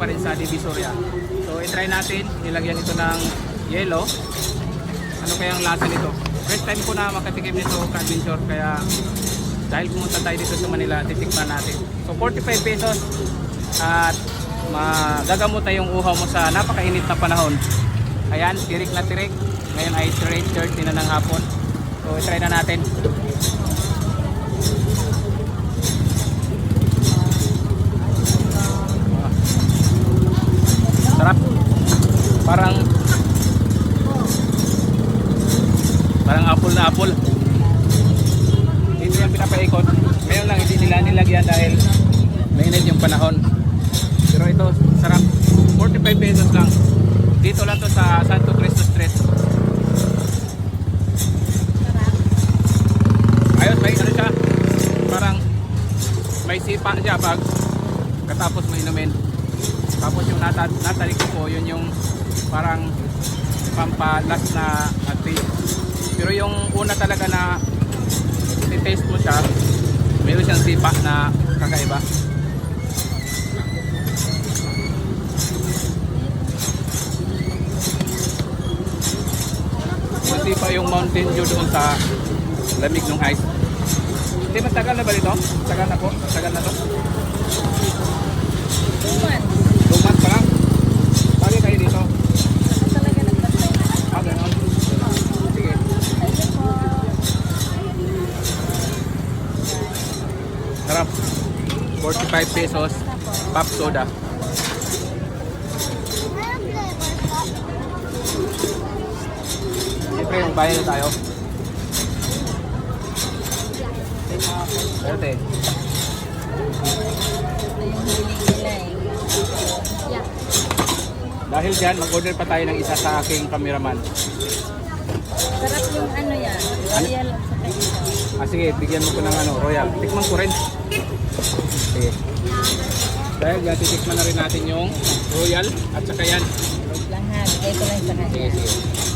pa rin sa Divisoria. So i-try natin, nilagyan ito ng yellow. Ano kayang lasa nito? First time ko na makatikim nito ka-adventure, kaya dahil pumunta tayo dito sa Manila, titikman natin. So 45 pesos at magagamot na yung uhaw mo sa napakainit na panahon. Ayan, tirik na tirik. Ngayon ay 3:30 na ng hapon. So i-try na natin. Sarap. Parang apple na apple. Dito yung pinapaikot. Ngayon lang hindi nila nilagyan dahil mainit yung panahon. Pero ito, sarap. 45 pesos lang. Dito lang to sa Santo Cristo Street. Ayos, may ano siya. Parang may sipa siya pag katapos mo inumin. Tapos yung natalik ko, yun yung parang pampalas na taste. Pero yung una talaga na i-taste mo siya, mayroon siyang sipa na kakaiba. Masipa yung Mountain Dew doon sa lamig ng ice. Hindi, matagal na ba dito? Tagal na po? Tagal na to? 2 months. 2 months pa lang? Bagay kayo dito? Ako talaga nagbantay. Ganon. Sige. Ayun po. Sarap. 45 pesos. Pop soda. Siyempre, magbayad na tayo. Ate. Ito yung hiling nila eh. Yeah. Dahil dyan, mag-order pa tayo ng isa sa aking cameraman. Sarap yung ano yan. Royal at saka ito. Sige, bigyan mo ko ng royal. Tikman ko rin. Sige. Dahil yan, titikman na rin natin yung royal at saka yan. Wait lang ha. Bigay ko lang sa kanya. Sige, sige.